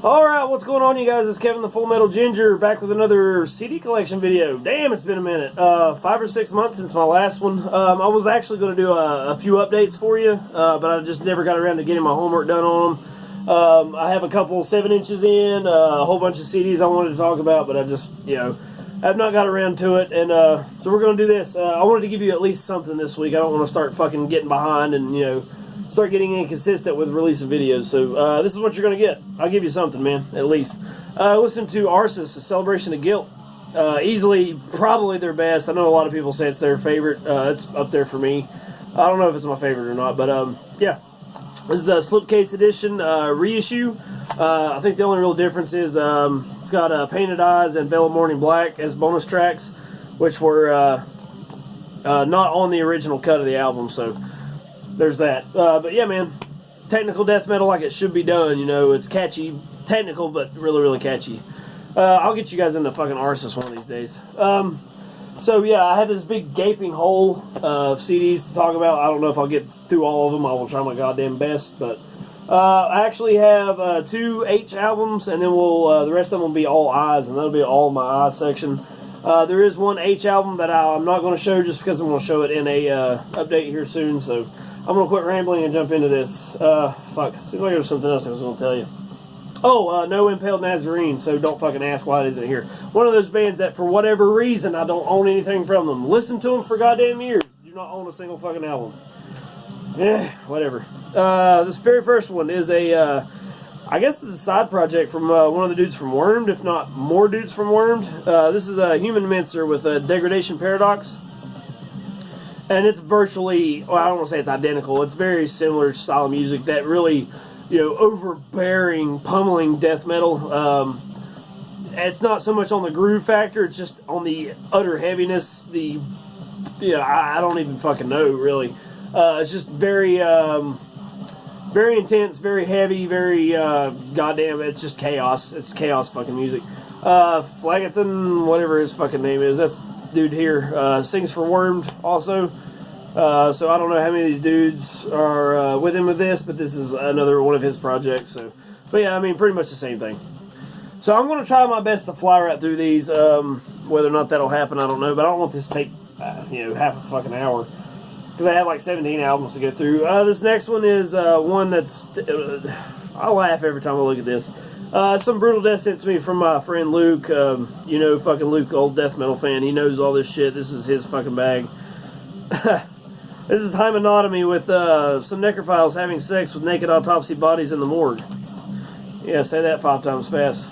Alright, what's going on, you guys? It's Kevin the Full Metal Ginger back with another CD collection video. Damn, it's been a minute. 5 or 6 months since my last one. I was actually going to do a few updates for you, but I just never got around to getting my homework done on them. I have a couple 7 inches in, a whole bunch of CDs I wanted to talk about, but I just, I've not got around to it, and so we're going to do this. I wanted to give you at least something this week. I don't want to start fucking getting behind and, start getting inconsistent with releasing videos. So this is what you're going to get. I'll give you something, man, at least. Listen to Arsis-A, Celebration of Guilt. Easily, probably their best. I know a lot of people say it's their favorite. It's up there for me. I don't know if it's my favorite or not, but yeah. This is the Slipcase Edition reissue. I think the only real difference is it's got Painted Eyes and Veil of Morning Black as bonus tracks, which were not on the original cut of the album, so there's that. But yeah, man, technical death metal like it should be done. It's catchy, technical, but really, really catchy. I'll get you guys into fucking Arsis one of these days. So yeah, I have this big gaping hole of CDs to talk about. I don't know if I'll get through all of them. I will try my goddamn best, but I actually have 2 H albums, and then we'll the rest of them will be all I's, and that'll be all my I section. There is one H album that I'm not going to show just because I'm going to show it in a update here soon, so I'm going to quit rambling and jump into this. Fuck. Seems like there was something else I was going to tell you. Oh, no Impaled Nazarene, so don't fucking ask why it isn't here. One of those bands that, for whatever reason, I don't own anything from them. Listen to them for goddamn years. Do not own a single fucking album. Whatever. This very first one is I guess it's a side project from one of the dudes from Wormed, if not more dudes from Wormed. This is a Human Mincer with a Degradation Paradox. And it's virtually, well, I don't want to say it's identical. It's very similar style of music that really, overbearing, pummeling death metal. It's not so much on the groove factor. It's just on the utter heaviness. I don't even fucking know, really. It's just very, very intense, very heavy, very, goddamn, it's just chaos. It's chaos fucking music. Flagathon, whatever his fucking name is, that's dude here, sings for Wormed also. So I don't know how many of these dudes are with him with this, but this is another one of his projects. So, but yeah, I mean, pretty much the same thing. So I'm going to try my best to fly right through these. Whether or not that'll happen, I don't know. But I don't want this to take, half a fucking hour, because I have like 17 albums to go through. This next one is one that's I laugh every time I look at this. Some brutal death sent to me from my friend Luke. Fucking Luke, old death metal fan. He knows all this shit. This is his fucking bag. This is Hymenotomy with some necrophiles having sex with naked autopsy bodies in the morgue. Yeah, say that 5 times fast.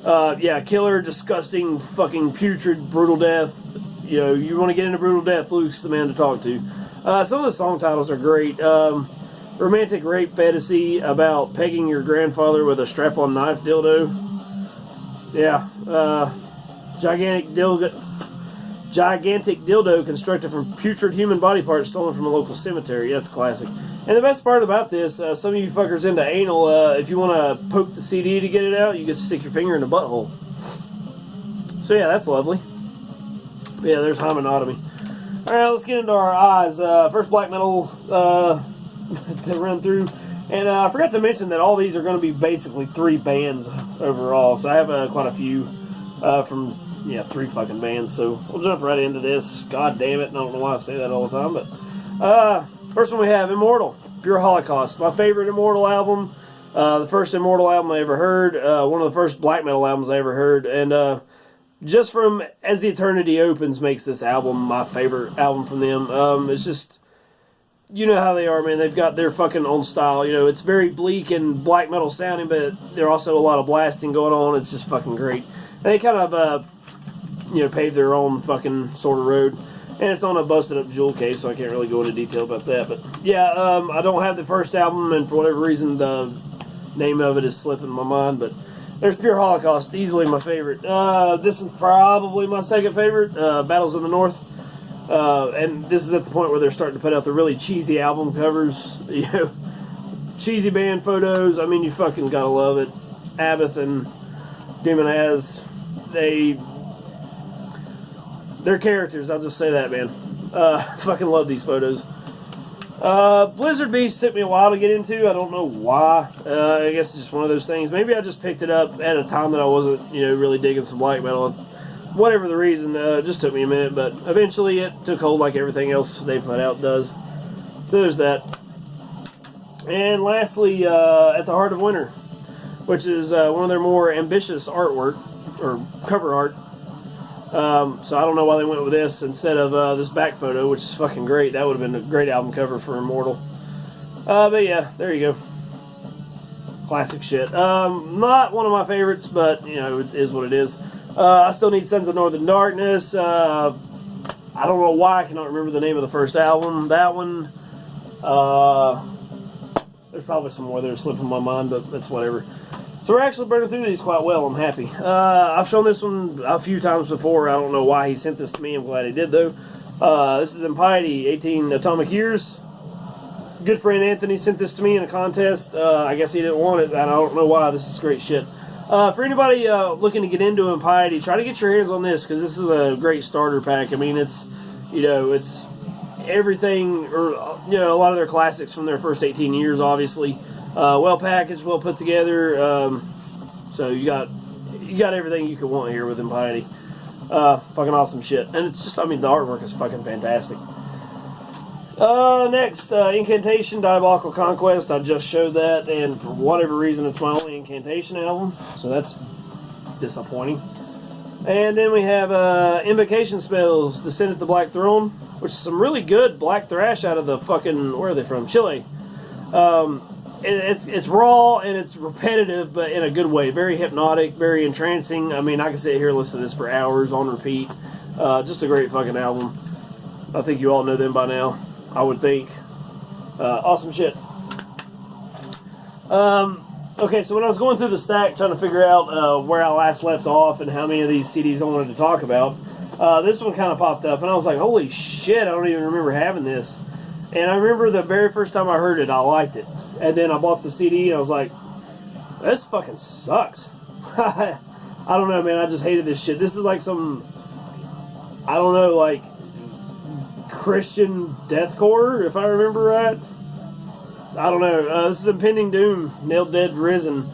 Yeah, killer, disgusting, fucking putrid, brutal death. You want to get into brutal death, Luke's the man to talk to. Some of the song titles are great. Romantic rape fantasy about pegging your grandfather with a strap-on knife dildo. Yeah. Gigantic dildo constructed from putrid human body parts stolen from a local cemetery. That's classic. And the best part about this, some of you fuckers into anal, if you want to poke the CD to get it out, you can stick your finger in the butthole. So yeah, that's lovely. But yeah, there's Hymenotomy. Alright, let's get into our eyes. First black metal to run through. And I forgot to mention that all these are going to be basically 3 bands overall. So I have quite a few from 3 fucking bands. So we'll jump right into this. God damn it. I don't know why I say that all the time. But first one we have Immortal, Pure Holocaust. My favorite Immortal album. The first Immortal album I ever heard. One of the first black metal albums I ever heard. And just from As the Eternity Opens makes this album my favorite album from them. It's just, you know how they are, man. They've got their fucking own style. It's very bleak and black metal sounding, but there's also a lot of blasting going on. It's just fucking great. And they kind of, paved their own fucking sort of road. And it's on a busted up jewel case, so I can't really go into detail about that. But yeah, I don't have the first album, and for whatever reason, the name of it is slipping my mind. But there's Pure Holocaust, easily my favorite. This is probably my second favorite, Battles of the North. And this is at the point where they're starting to put out the really cheesy album covers, cheesy band photos. I mean, you fucking gotta love it. Abbott and Demonaz, they're characters, I'll just say that, man. Fucking love these photos. Blizzard Beast took me a while to get into. I don't know why. I guess it's just one of those things. Maybe I just picked it up at a time that I wasn't, really digging some black metal. Whatever the reason, it just took me a minute, but eventually it took hold like everything else they put out does. So there's that. And lastly, At the Heart of Winter, which is one of their more ambitious artwork, or cover art. So I don't know why they went with this instead of this back photo, which is fucking great. That would have been a great album cover for Immortal. But yeah, there you go. Classic shit. Not one of my favorites, but, it is what it is. I still need Sons of Northern Darkness. I don't know why I cannot remember the name of the first album. That one. There's probably some more that are slipping my mind, but that's whatever. So we're actually burning through these quite well. I'm happy. I've shown this one a few times before. I don't know why he sent this to me. I'm glad he did, though. This is Impiety, 18 Atomic Years. Good friend Anthony sent this to me in a contest. I guess he didn't want it, and I don't know why. This is great shit. For anybody looking to get into Impiety, try to get your hands on this, because this is a great starter pack. I mean, it's, it's everything, or, a lot of their classics from their first 18 years, obviously. Well packaged, well put together. So you got everything you could want here with Impiety. Fucking awesome shit. And it's just, the artwork is fucking fantastic. Next, Incantation, Diabolical Conquest. I just showed that, and for whatever reason, it's my only Incantation album, so that's disappointing. And then we have Invocation Spells, Descent at the Black Throne, which is some really good black thrash out of the fucking, where are they from? Chile. It's raw and it's repetitive, but in a good way. Very hypnotic, very entrancing. I can sit here and listen to this for hours on repeat. Just a great fucking album. I think you all know them by now, I would think. Awesome shit. Okay, so when I was going through the stack trying to figure out where I last left off and how many of these CDs I wanted to talk about, this one kind of popped up, and I was like, holy shit, I don't even remember having this. And I remember the very first time I heard it, I liked it. And then I bought the CD, and I was like, this fucking sucks. I don't know, man, I just hated this shit. This is like some, I don't know, like, Christian deathcore, if I remember right. I don't know. This is Impending Doom, Nailed Dead Risen.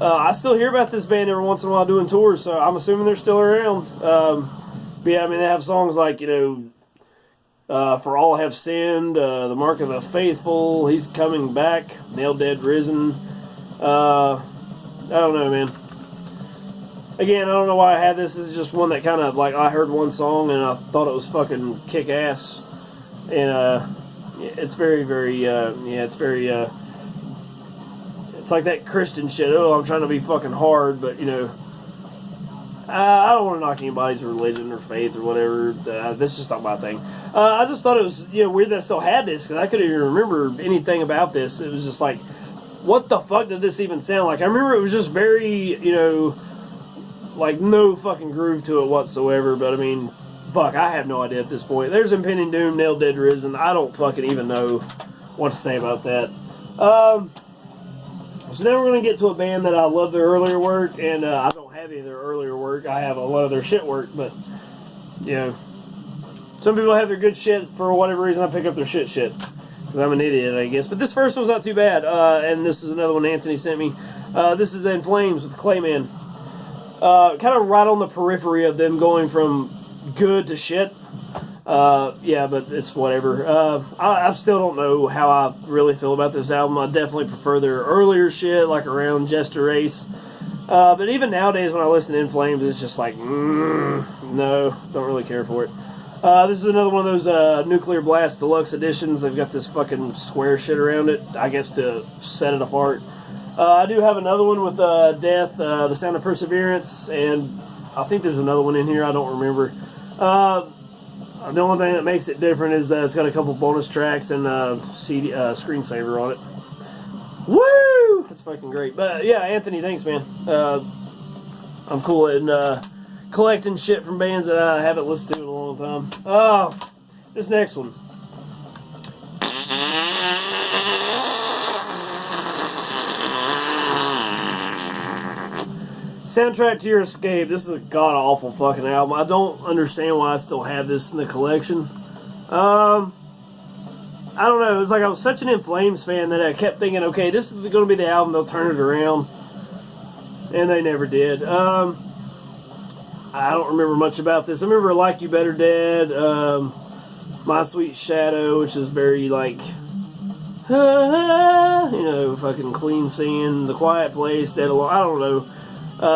I still hear about this band every once in a while doing tours, so I'm assuming they're still around. But yeah, they have songs like, For All Have Sinned, The Mark of the Faithful, He's Coming Back, Nailed Dead Risen. I don't know, man. Again, I don't know why I had this. This is just one that kind of, I heard one song and I thought it was fucking kick-ass. And, it's very, very, it's like that Christian shit. Oh, I'm trying to be fucking hard, but, I don't want to knock anybody's religion or faith or whatever. That's just not my thing. I just thought it was, weird that I still had this, because I couldn't even remember anything about this. It was just like, what the fuck did this even sound like? I remember it was just very, no fucking groove to it whatsoever, but fuck, I have no idea at this point. There's Impending Doom, Nailed Dead Risen. I don't fucking even know what to say about that. So now we're going to get to a band that I love their earlier work, and I don't have any of their earlier work. I have a lot of their shit work, but, some people have their good shit. For whatever reason, I pick up their shit, because I'm an idiot, I guess. But this first one's not too bad, and this is another one Anthony sent me. This is In Flames with Clayman. Kind of right on the periphery of them going from good to shit. Yeah, but it's whatever. I still don't know how I really feel about this album. I definitely prefer their earlier shit, like around Jester Race. But even nowadays when I listen to In Flames, it's just like, no, don't really care for it. This is another one of those Nuclear Blast Deluxe editions. They've got this fucking square shit around it, I guess to set it apart. I do have another one with Death, The Sound of Perseverance, and I think there's another one in here, I don't remember. The only thing that makes it different is that it's got a couple bonus tracks and a CD, screensaver on it. Woo! That's fucking great. But yeah, Anthony, thanks, man. I'm cool at collecting shit from bands that I haven't listened to in a long time. Oh, this next one. Soundtrack to Your Escape. This is a god-awful fucking album. I don't understand why I still have this in the collection. I don't know. It was like I was such an In Flames fan that I kept thinking, okay, this is going to be the album. They'll turn it around. And they never did. I don't remember much about this. I remember Like You Better Dead, My Sweet Shadow, which is very like, you know, fucking clean singing, The Quiet Place, Dead Alone. I don't know.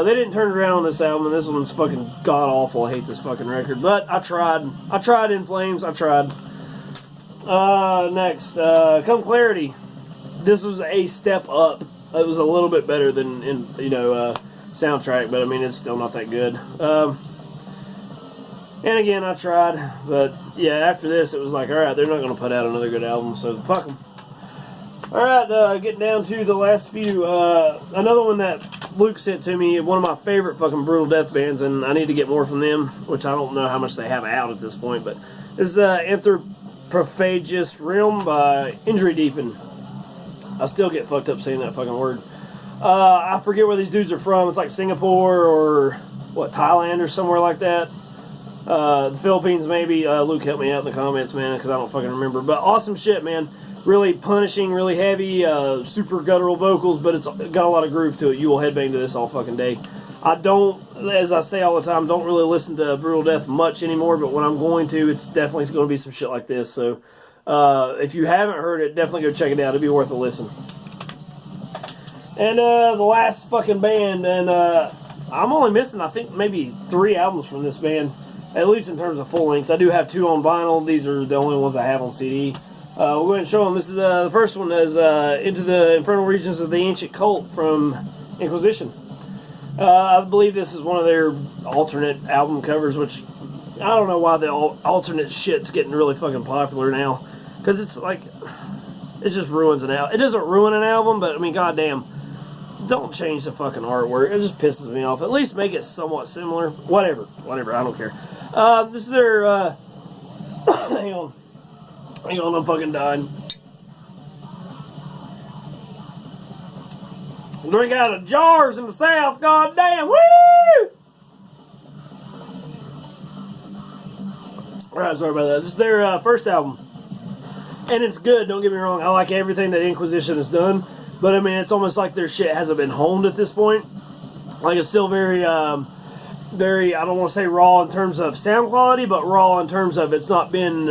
They didn't turn it around on this album, and this one's fucking god awful. I hate this fucking record, but I tried. I tried In Flames. I tried. Next, Come Clarity. This was a step up. It was a little bit better than Soundtrack, but I mean it's still not that good. And again, I tried, but yeah, after this it was like, all right, they're not going to put out another good album, so fuck them. All right, getting down to the last few. Another one that Luke sent to me, one of my favorite fucking brutal death bands, and I need to get more from them, which I don't know how much they have out at this point, but this is Anthropophagus Realm by Injury Deepen. I still get fucked up saying that fucking word. I forget where these dudes are from. It's like Singapore or, what, Thailand or somewhere like that. The Philippines maybe. Luke, help me out in the comments, man, because I don't fucking remember. But awesome shit, man. Really punishing, really heavy, super guttural vocals, but it's got a lot of groove to it. You will headbang to this all fucking day. I don't, as I say all the time, don't really listen to brutal death much anymore, but when I'm going to, it's definitely going to be some shit like this, so... if you haven't heard it, definitely go check it out. It'd be worth a listen. And the last fucking band, and I'm only missing, I think, maybe 3 albums from this band, at least in terms of full lengths. I do have 2 on vinyl. These are the only ones I have on CD. We'll go ahead and show them. This is the first one is Into the Infernal Regions of the Ancient Cult from Inquisition. I believe this is one of their alternate album covers, which I don't know why the alternate shit's getting really fucking popular now. Because it's like, it just ruins an album. It doesn't ruin an album, but I mean, goddamn, don't change the fucking artwork. It just pisses me off. At least make it somewhat similar. Whatever, I don't care. This is their, hang on, I'm fucking dying. Drink out of jars in the South, goddamn, woo! Alright, sorry about that. This is their first album. And it's good, don't get me wrong. I like everything that Inquisition has done. But, I mean, it's almost like their shit hasn't been honed at this point. Like, it's still very, I don't want to say raw in terms of sound quality, but raw in terms of it's not been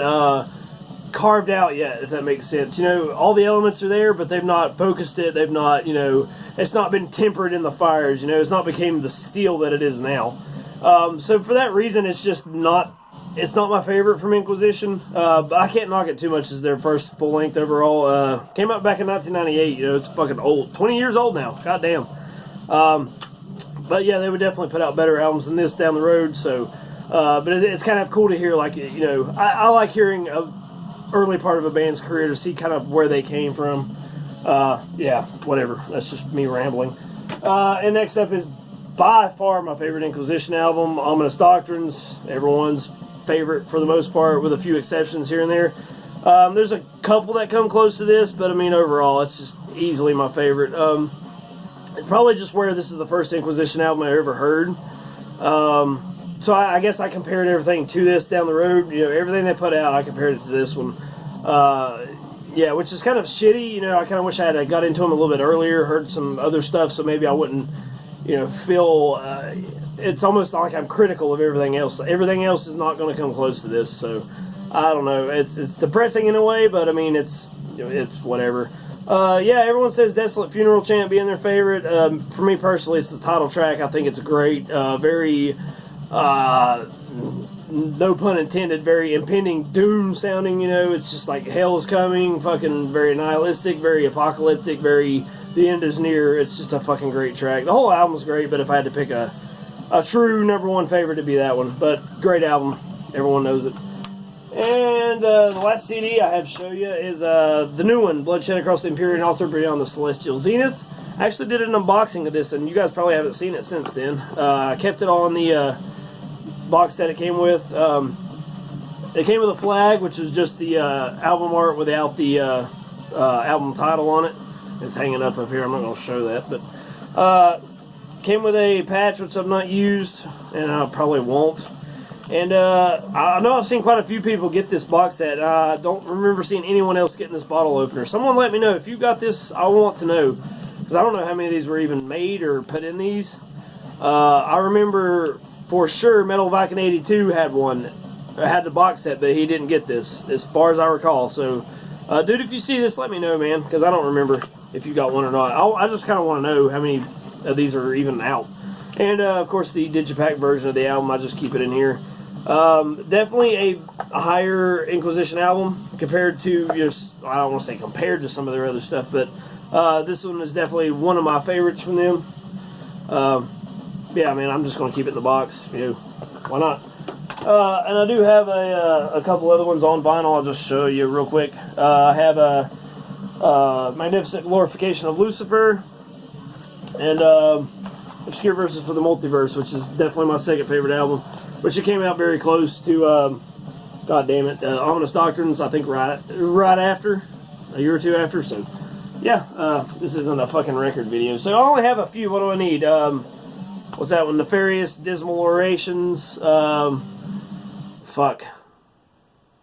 carved out yet, if that makes sense. You know, all the elements are there, but they've not focused it. They've not, it's not been tempered in the fires. It's not became the steel that it is now. So, for that reason, it's just not... It's not my favorite from Inquisition, but I can't knock it too much as their first full-length overall. Came out back in 1998, it's fucking old. 20 years old now, goddamn. But yeah, they would definitely put out better albums than this down the road, so... but it's kind of cool to hear, like, I like hearing an early part of a band's career to see kind of where they came from. Yeah, whatever. That's just me rambling. And next up is by far my favorite Inquisition album, Ominous Doctrines, everyone's favorite for the most part, with a few exceptions here and there. There's a couple that come close to this, but I mean overall it's just easily my favorite. It's probably just where this is the first Inquisition album I ever heard. So I guess I compared everything to this down the road. Everything they put out, I compared it to this one. Yeah, which is kind of shitty. I kind of wish I had got into them a little bit earlier, heard some other stuff, so maybe I wouldn't, feel... it's almost like I'm critical of everything else. Everything else is not going to come close to this, so I don't know. It's depressing in a way, but I mean it's whatever. Yeah, everyone says Desolate Funeral Chant being their favorite. For me personally, it's the title track. I think it's great. Very, no pun intended, very Impending Doom sounding. It's just like hell is coming. Fucking very nihilistic, very apocalyptic, very the end is near. It's just a fucking great track. The whole album's great, but if I had to pick a true number one favorite, to be that one. But great album, everyone knows it. And the last CD I have to show you is the new one, Bloodshed Across the Empyrean Altar Beyond the Celestial Zenith. I actually did an unboxing of this, and you guys probably haven't seen it since then. I kept it on the box set it came with. It came with a flag, which is just the album art without the album title on it. It's hanging up here. I'm not going to show that, but came with a patch, which I've not used, and I probably won't. And I know I've seen quite a few people get this box set. I don't remember seeing anyone else getting this bottle opener. Someone let me know if you got this. I want to know, because I don't know how many of these were even made or put in these. I remember for sure Metal Viking 82 had one, had the box set, but he didn't get this, as far as I recall. So, dude, if you see this, let me know, man, because I don't remember if you got one or not. I just kind of want to know how many of these are even out. And, of course, the Digipack version of the album, I just keep it in here. Definitely a higher Inquisition album compared to just, I don't want to say compared to some of their other stuff, but this one is definitely one of my favorites from them. Yeah, I mean, I'm just going to keep it in the box, you know, why not? And I do have a couple other ones on vinyl. I'll just show you real quick. I have a Magnificent Glorification of Lucifer and Obscure Verses for the Multiverse, which is definitely my second favorite album, which it came out very close to, God damn it, Ominous Doctrines, I think right after, a year or two after. So, yeah, this isn't a fucking record video. So I only have a few. What do I need? What's that one? Nefarious, Dismal Orations,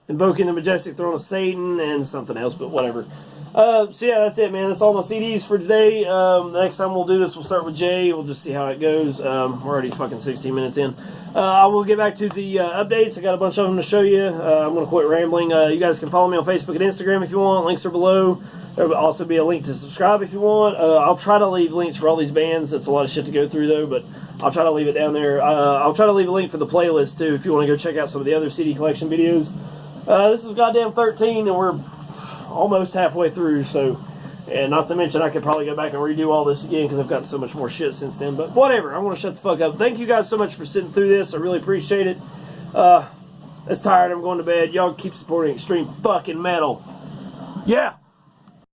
Invoking the Majestic Throne of Satan, and something else, but whatever. So yeah, that's it, man. That's all my CDs for today. The next time we'll do this, we'll start with Jay. We'll just see how it goes. We're already fucking 16 minutes in. I will get back to the updates. I got a bunch of them to show you. I'm going to quit rambling. You guys can follow me on Facebook and Instagram if you want. Links are below. There will also be a link to subscribe if you want. I'll try to leave links for all these bands. It's a lot of shit to go through, though, but I'll try to leave it down there. I'll try to leave a link for the playlist, too, if you want to go check out some of the other CD collection videos. This is goddamn 13, and we're almost halfway through, so, and not to mention I could probably go back and redo all this again because I've got so much more shit since then, but whatever. I want to shut the fuck up. Thank you guys so much for sitting through this. I really appreciate it. It's tired. I'm going to bed. Y'all keep supporting extreme fucking metal. Yeah.